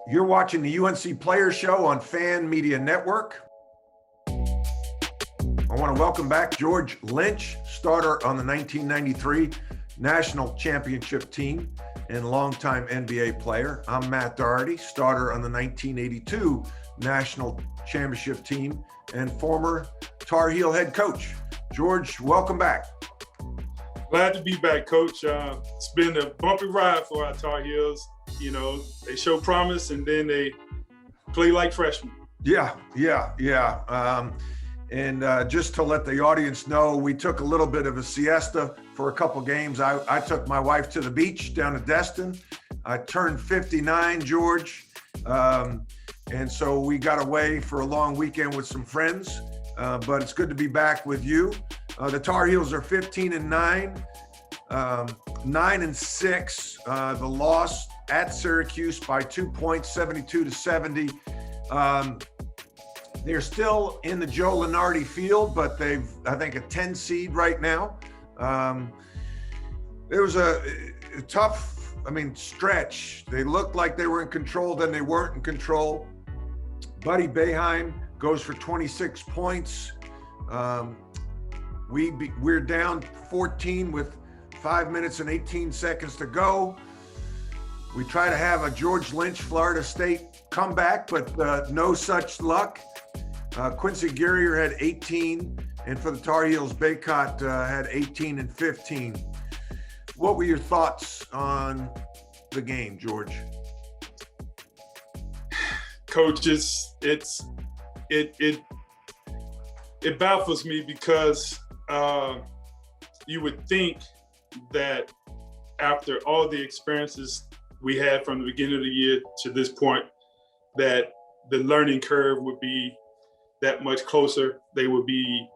You're watching the UNC Players Show on Fan Media Network. I want to welcome back George Lynch, starter on the 1993 National Championship team and longtime NBA player. I'm Matt Doherty, starter on the 1982 National Championship team and former Tar Heel head coach. George, welcome back. Glad to be back, Coach. It's been a bumpy ride for our Tar Heels. You know, they show promise and then they play like freshmen. Yeah. And just to let the audience know, we took a little bit of a siesta for a couple games. I took my wife to the beach down in Destin. I turned 59, George. And so we got away for a long weekend with some friends. But it's good to be back with you. The Tar Heels are 15-9, 9-6. The loss at Syracuse by 2 points, 72-70. They're still in the Joe Lunardi field, but they've, I think, a 10 seed right now. There was a tough, stretch. They looked like they were in control, then they weren't in control. Buddy Boeheim goes for 26 points. We're down 14 with 5 minutes and 18 seconds to go. We try to have a George Lynch, Florida State comeback, but no such luck. Quincy Guerrier had 18, and for the Tar Heels, Baycott had 18 and 15. What were your thoughts on the game, George? Coach, it baffles me because you would think that after all the experiences we had from the beginning of the year to this point, that the learning curve would be that much closer. They would be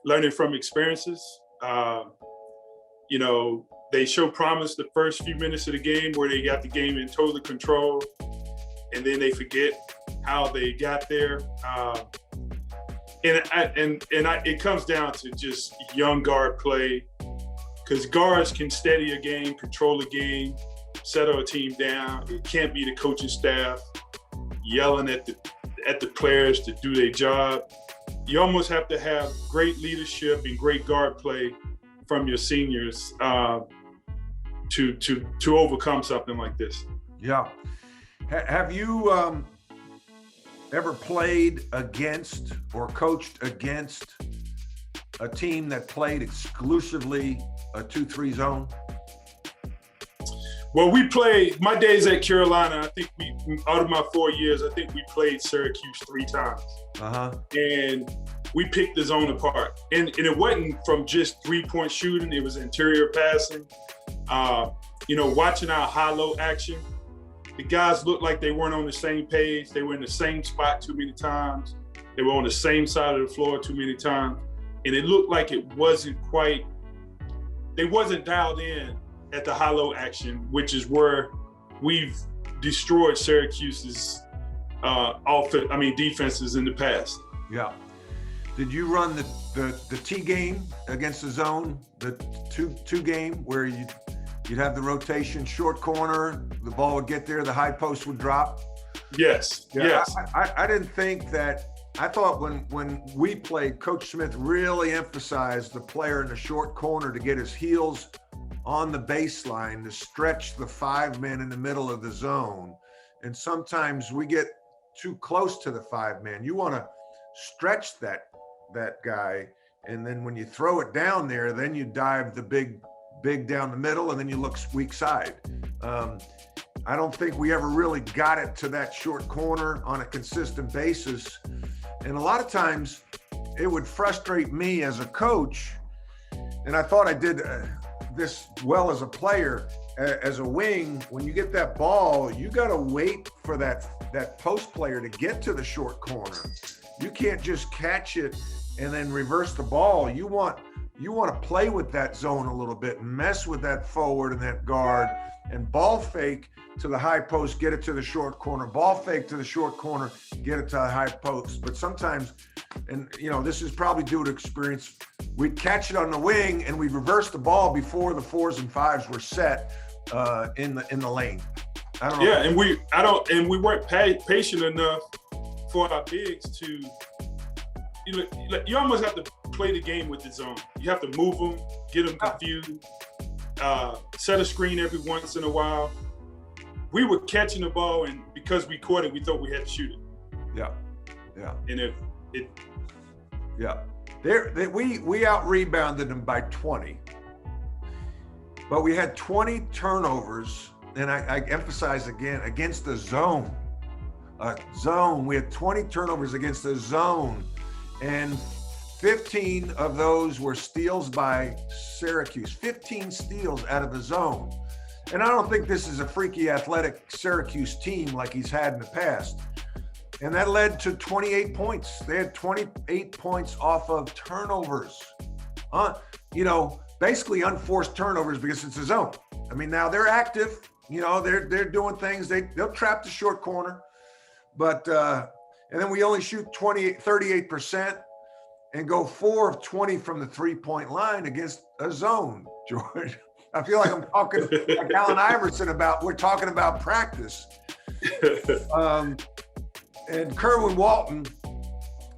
learning from experiences. They show promise the first few minutes of the game where they got the game in total control, and then they forget how they got there. It comes down to just young guard play, because guards can steady a game, control a game, settle a team down. It can't be the coaching staff yelling at the players to do their job. You almost have to have great leadership and great guard play from your seniors to overcome something like this. Yeah. Have you ever played against or coached against a team that played exclusively a 2-3 zone? Well, we played, my days at Carolina, I think out of my 4 years, I think we played Syracuse 3 times. And we picked the zone apart. And it wasn't from just 3-point shooting, it was interior passing. Watching our high-low action, the guys looked like they weren't on the same page. They were in the same spot too many times. They were on the same side of the floor too many times. And it looked like it wasn't dialed in at the high-low action, which is where we've destroyed Syracuse's defenses in the past. Yeah. Did you run the T game against the zone, the two game where you'd have the rotation, short corner, the ball would get there, the high post would drop? Yes. Yeah, yes. I didn't think that. I thought when we played, Coach Smith really emphasized the player in the short corner to get his heels on the baseline to stretch the 5-man in the middle of the zone. And sometimes we get too close to the 5-man. You want to stretch that guy, and then when you throw it down there, then you dive the big down the middle, and then you look weak side. I don't think we ever really got it to that short corner on a consistent basis. And a lot of times it would frustrate me as a coach, and I thought I did this well as a player. As a wing, when you get that ball, you got to wait for that post player to get to the short corner. You can't just catch it and then reverse the ball. You want to play with that zone a little bit and mess with that forward and that guard and ball fake to the high post, get it to the short corner, ball fake to the short corner, get it to the high post. But sometimes, and this is probably due to experience, we'd catch it on the wing and we'd reverse the ball before the 4s and 5s were set in the lane. I don't know. Yeah, and we weren't patient enough for our bigs to, you almost have to play the game with the zone. You have to move them, get them confused, set a screen every once in a while. We were catching the ball, and because we caught it, we thought we had to shoot it. Yeah. And we out-rebounded them by 20. But we had 20 turnovers, and I emphasize again, against the zone. We had 20 turnovers against the zone, and 15 of those were steals by Syracuse. 15 steals out of the zone. And I don't think this is a freaky athletic Syracuse team like he's had in the past. And that led to 28 points. They had 28 points off of turnovers. Basically unforced turnovers because it's a zone. I mean, now they're active. They're doing things. They'll trap the short corner. But and then we only shoot 38% and go 4 of 20 from the three-point line against a zone, George. I feel like I'm talking like Allen Iverson we're talking about practice. And Kerwin Walton,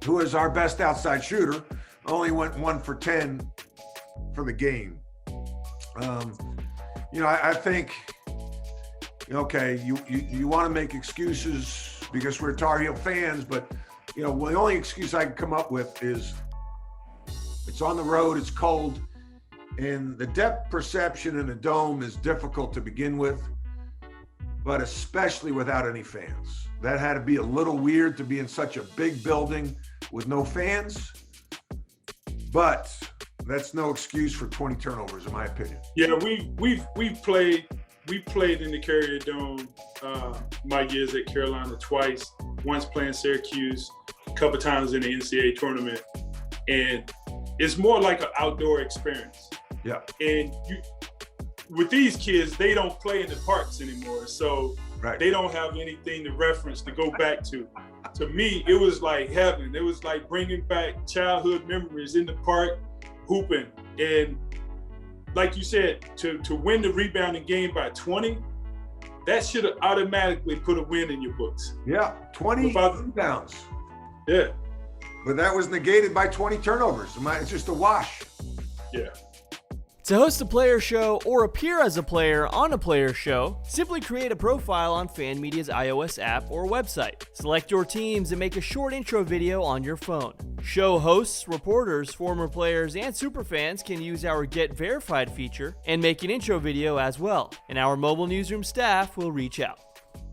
who is our best outside shooter, only went 1 for 10 for the game. I think, okay, you want to make excuses because we're Tar Heel fans, but the only excuse I can come up with is it's on the road, it's cold, and the depth perception in a dome is difficult to begin with, but especially without any fans. That had to be a little weird to be in such a big building with no fans, but that's no excuse for 20 turnovers, in my opinion. Yeah, we've played in the Carrier Dome my years at Carolina twice, once playing Syracuse, a couple times in the NCAA tournament, and it's more like an outdoor experience. Yeah. And with these kids, they don't play in the parks anymore, so they don't have anything to reference to go back to. To me, it was like heaven. It was like bringing back childhood memories in the park, hooping. And like you said, to win the rebounding game by 20, that should have automatically put a win in your books. Yeah, 20 rebounds. Yeah. But that was negated by 20 turnovers. It's just a wash. Yeah. To host a player show or appear as a player on a player show, simply create a profile on Fan Media's iOS app or website. Select your teams and make a short intro video on your phone. Show hosts, reporters, former players, and superfans can use our Get Verified feature and make an intro video as well, and our mobile newsroom staff will reach out.